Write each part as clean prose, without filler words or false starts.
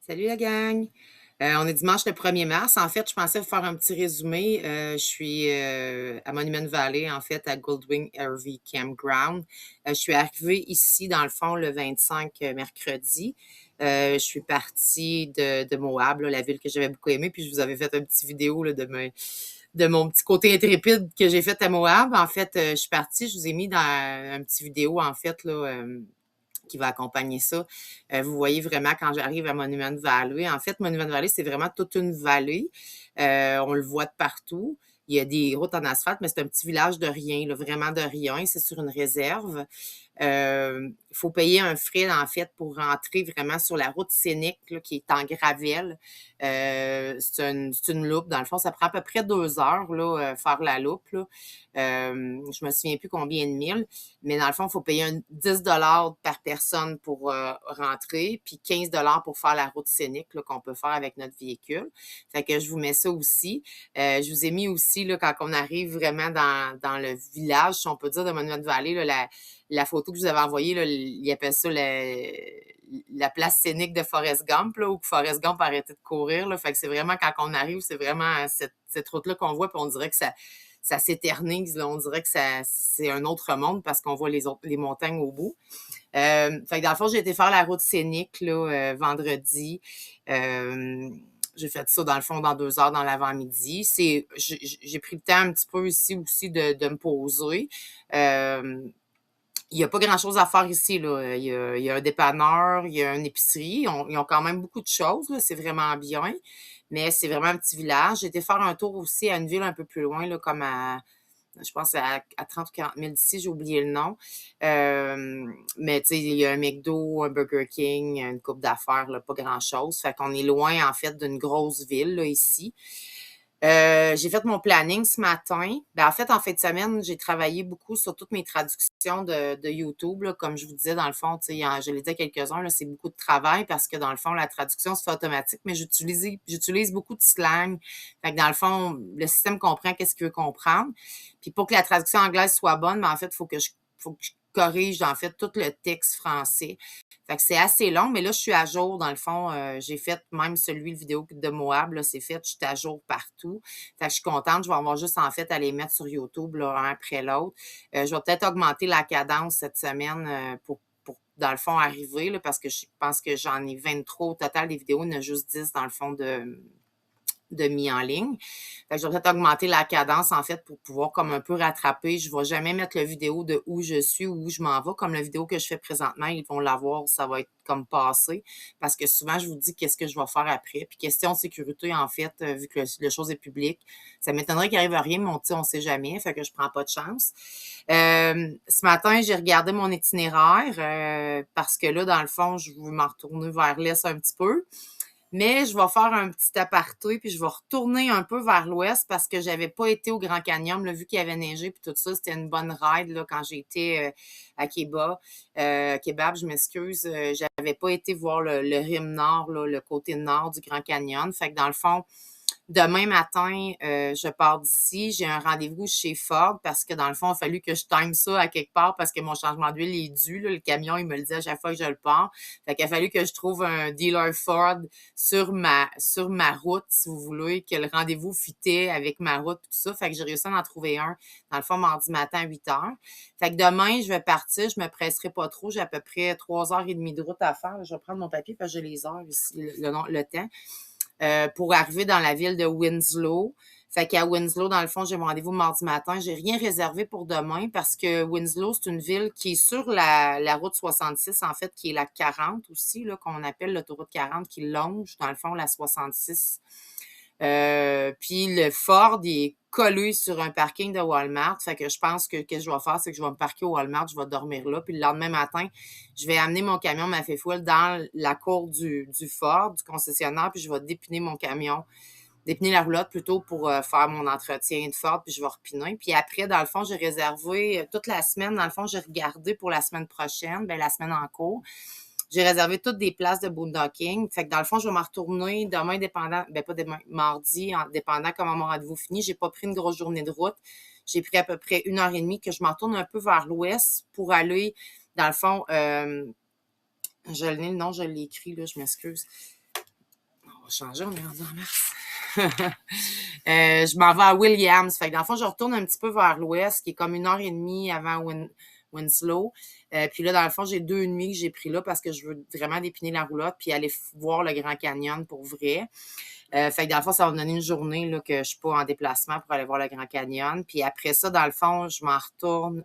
Salut la gang! On est dimanche le 1er mars. En fait, je pensais vous faire un petit résumé. Je suis à Monument Valley, en fait, à Goldwing RV Campground. Je suis arrivée ici, dans le fond, le 25 mercredi. Je suis partie de Moab, là, la ville que j'avais beaucoup aimée, puis je vous avais fait un petit vidéo là, de mon petit côté intrépide que j'ai fait à Moab. En fait, je suis partie, je vous ai mis dans un petit vidéo, en fait, là, qui va accompagner ça. Vous voyez vraiment quand j'arrive à Monument Valley. En fait, Monument Valley, c'est vraiment toute une vallée. On le voit de partout. Il y a des routes en asphalte, mais c'est un petit village de rien, là, vraiment de rien. C'est sur une réserve. Il faut payer un frais, en fait, pour rentrer vraiment sur la route scénique, là, qui est en gravelle. C'est une loupe. Dans le fond, ça prend à peu près 2 heures, là, faire la loupe, là. Je me souviens plus combien de milles, mais dans le fond, il faut payer 10 par personne pour rentrer, puis 15 pour faire la route scénique là, qu'on peut faire avec notre véhicule. Fait que je vous mets ça aussi. Je vous ai mis aussi, là, quand on arrive vraiment dans le village, si on peut dire, de Monument Valley, là, la photo que je vous avais envoyée, là, il appelle ça la place scénique de Forrest Gump, là, où Forrest Gump a arrêté de courir. Là. Fait que c'est vraiment, quand on arrive, c'est vraiment cette route-là qu'on voit, puis on dirait que ça s'éternise, là. On dirait que c'est un autre monde parce qu'on voit les montagnes au bout. Fait que dans le fond, j'ai été faire la route scénique là, vendredi. J'ai fait ça dans le fond dans 2 heures dans l'avant-midi. J'ai pris le temps un petit peu ici aussi de me poser. Il n'y a pas grand-chose à faire ici, là. Il y a un dépanneur, il y a une épicerie. Ils ont quand même beaucoup de choses, là. C'est vraiment bien. Mais c'est vraiment un petit village. J'ai été faire un tour aussi à une ville un peu plus loin, là, comme je pense à 30 ou 40 000 d'ici, j'ai oublié le nom. Mais tu sais, il y a un McDo, un Burger King, une coupe d'affaires, là, pas grand-chose. Fait qu'on est loin, en fait, d'une grosse ville, là, ici. J'ai fait mon planning ce matin. Ben, en fait, en fin de semaine, j'ai travaillé beaucoup sur toutes mes traductions de YouTube. Là. Comme je vous disais, dans le fond, je l'ai dit à quelques-uns, là, c'est beaucoup de travail parce que dans le fond, la traduction se fait automatique, mais j'utilise beaucoup de slang. Fait que dans le fond, le système comprend qu'est-ce qu'il veut comprendre. Puis pour que la traduction anglaise soit bonne, ben, en fait, faut que je corrige, en fait, tout le texte français. Fait que c'est assez long, mais là, je suis à jour, dans le fond. J'ai fait même le vidéo de Moab, là, c'est fait. Je suis à jour partout. Fait que je suis contente. Je vais avoir juste, en fait, à les mettre sur YouTube, là, un après l'autre. Je vais peut-être augmenter la cadence cette semaine pour dans le fond, arriver, là, parce que je pense que j'en ai 23 au total des vidéos. Il y en a juste 10, dans le fond, de mis en ligne. Fait que je vais peut-être augmenter la cadence, en fait, pour pouvoir comme un peu rattraper. Je vais jamais mettre la vidéo de où je suis ou où je m'en vais. Comme la vidéo que je fais présentement, ils vont l'avoir, ça va être comme passé. Parce que souvent, je vous dis qu'est-ce que je vais faire après. Puis question de sécurité, en fait, vu que le chose est publique, ça m'étonnerait qu'il arrive à rien, mais on sait jamais. Fait que je prends pas de chance. Ce matin, j'ai regardé mon itinéraire parce que là, dans le fond, je veux m'en retourner vers l'est un petit peu. Mais je vais faire un petit aparté, puis je vais retourner un peu vers l'ouest parce que j'avais pas été au Grand Canyon, là, vu qu'il y avait neigé, puis tout ça, c'était une bonne ride là, quand j'ai été à Kebab, je m'excuse. J'avais pas été voir le rim nord, là, le côté nord du Grand Canyon. Fait que dans le fond, demain matin, je pars d'ici. J'ai un rendez-vous chez Ford parce que dans le fond, il a fallu que je time ça à quelque part parce que mon changement d'huile est dû. Là. Le camion, il me le dit à chaque fois que je le pars. Fait qu'il a fallu que je trouve un dealer Ford sur ma route, si vous voulez, que le rendez-vous fitait avec ma route et tout ça. Fait que j'ai réussi à en trouver un, dans le fond, mardi matin à 8 heures. Fait que demain, je vais partir. Je me presserai pas trop. J'ai à peu près 3 heures et demie de route à faire. Je vais prendre mon papier parce que j'ai les heures ici, le temps. Pour arriver dans la ville de Winslow. Fait qu'à Winslow, dans le fond, j'ai mon rendez-vous mardi matin. J'ai rien réservé pour demain parce que Winslow, c'est une ville qui est sur la route 66, en fait, qui est la 40 aussi, là, qu'on appelle l'autoroute 40, qui longe, dans le fond, la 66. Puis le Ford, il est collé sur un parking de Walmart. Fait que je pense que ce que je vais faire, c'est que je vais me parquer au Walmart, je vais dormir là. Puis le lendemain matin, je vais amener mon camion Mafefoul dans la cour du Ford, du concessionnaire, puis je vais dépiner mon camion, dépiner la roulotte plutôt pour faire mon entretien de Ford, puis je vais repiner. Puis après, dans le fond, j'ai réservé toute la semaine. Dans le fond, j'ai regardé pour la semaine prochaine, la semaine en cours. J'ai réservé toutes des places de boondocking. Fait que dans le fond, je vais m'en retourner demain, dépendant, pas demain, mardi, dépendant comment mon rendez-vous finit. J'ai pas pris une grosse journée de route. J'ai pris à peu près 1 heure et demie que je m'en retourne un peu vers l'ouest pour aller, dans le fond, je l'ai écrit, là, je m'excuse. changer, on est rendu en mars. Je m'en vais à Williams. Fait que dans le fond, je retourne un petit peu vers l'ouest, qui est comme 1 heure et demie avant Winslow. Puis là, dans le fond, j'ai 2 nuits que j'ai pris là parce que je veux vraiment dépiner la roulotte puis aller voir le Grand Canyon pour vrai. Fait que dans le fond, ça va me donner une journée là, que je suis pas en déplacement pour aller voir le Grand Canyon. Puis après ça, dans le fond, je m'en retourne.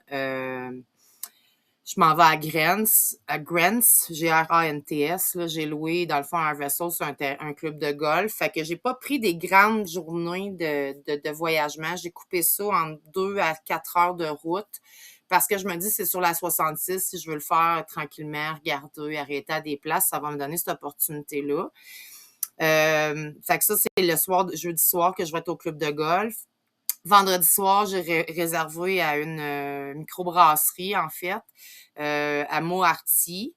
Je m'en vais à Grants, G-R-A-N-T-S. Là, j'ai loué, dans le fond, un vaisseau sur un club de golf. Fait que j'ai pas pris des grandes journées de voyagement. J'ai coupé ça en 2 à 4 heures de route parce que je me dis c'est sur la 66. Si je veux le faire tranquillement, regarder, arrêter à des places, ça va me donner cette opportunité-là. Fait que ça, c'est le soir, jeudi soir que je vais être au club de golf. Vendredi soir, j'ai réservé à une microbrasserie, en fait, à Moarty.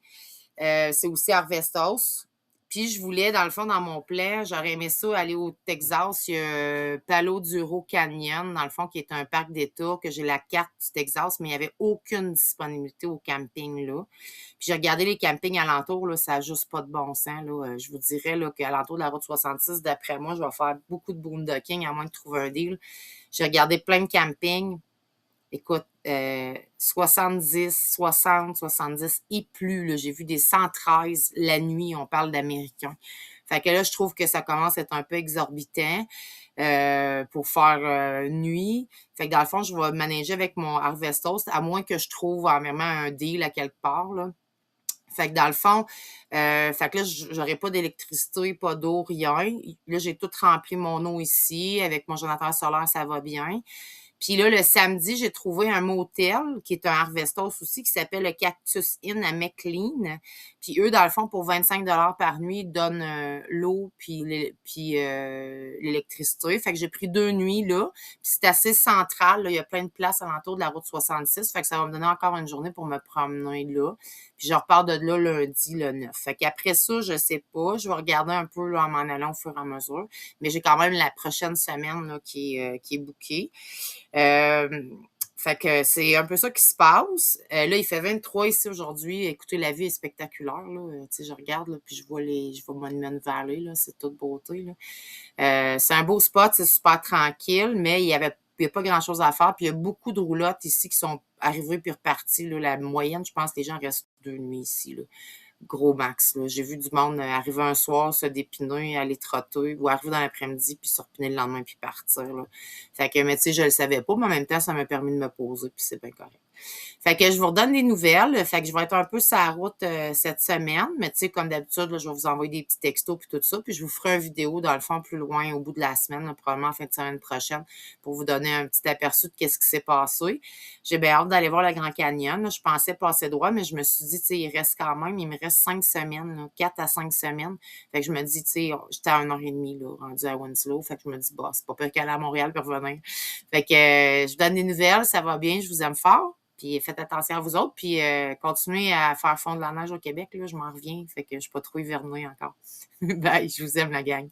C'est aussi Harvestos. Puis je voulais, dans le fond, dans mon plan, j'aurais aimé ça aller au Texas. Il y a Palo Duro Canyon, dans le fond, qui est un parc d'État, que j'ai la carte du Texas, mais il n'y avait aucune disponibilité au camping, là. Puis j'ai regardé les campings alentours, là, ça n'a juste pas de bon sens, là. Je vous dirais, là, qu'à l'entour de la route 66, d'après moi, je vais faire beaucoup de boondocking, à moins de trouver un deal. J'ai regardé plein de campings. Écoute, 70, 60, 70 et plus. Là, j'ai vu des 113 la nuit. On parle d'Américains. Fait que là, je trouve que ça commence à être un peu exorbitant pour faire nuit. Fait que dans le fond, je vais manager avec mon Harvestos, à moins que je trouve vraiment un deal à quelque part, là. Fait que dans le fond, fait que là, j'aurais pas d'électricité, pas d'eau, rien. Là, j'ai tout rempli mon eau ici. Avec mon générateur solaire, ça va bien. Puis là, le samedi, j'ai trouvé un motel qui est un Harvestos aussi, qui s'appelle le Cactus Inn à McLean. Puis eux, dans le fond, pour 25 par nuit, ils donnent l'eau puis l'électricité. Fait que j'ai pris 2 nuits là. Puis c'est assez central, là. Il y a plein de places alentour de la route 66. Fait que ça va me donner encore une journée pour me promener là. Puis je repars de là lundi, le 9. Fait qu'après ça, je sais pas. Je vais regarder un peu là, en m'en allant au fur et à mesure. Mais j'ai quand même la prochaine semaine là, qui est bookée. Fait que c'est un peu ça qui se passe. Là, il fait 23 ici aujourd'hui. Écoutez, la vue est spectaculaire, là. Tu sais, je regarde, là, puis je vois Monument Valley, là. C'est toute beauté, là. C'est un beau spot, c'est super tranquille, mais il y a pas grand-chose à faire. Puis il y a beaucoup de roulottes ici qui sont arrivées puis reparties, là. La moyenne, je pense que les gens restent 2 nuits ici, là. Gros max, là. J'ai vu du monde arriver un soir, se dépiner, aller trotter, ou arriver dans l'après-midi, puis se repiner le lendemain, puis partir, là. Fait que, mais tu sais, je le savais pas, mais en même temps, ça m'a permis de me poser, puis c'est bien correct. Fait que je vous redonne des nouvelles. Fait que je vais être un peu sur la route cette semaine. Mais tu sais, comme d'habitude, là, je vais vous envoyer des petits textos puis tout ça. Puis je vous ferai une vidéo, dans le fond, plus loin, au bout de la semaine, là, probablement en fin de semaine prochaine, pour vous donner un petit aperçu de qu'est-ce qui s'est passé. J'ai bien hâte d'aller voir le Grand Canyon. Là. Je pensais passer droit, mais je me suis dit, tu sais, il reste quand même, il me reste 5 semaines, là, 4 à 5 semaines. Fait que je me dis, tu sais, j'étais à 1 heure et demie, là, rendu à Winslow. Fait que je me dis, bah, c'est pas pire qu'aller à Montréal pour revenir. Fait que je vous donne des nouvelles, ça va bien, je vous aime fort. Puis faites attention à vous autres, puis continuez à faire fondre la neige au Québec, là, je m'en reviens, fait que je suis pas trop hivernée encore. Bye, je vous aime la gang.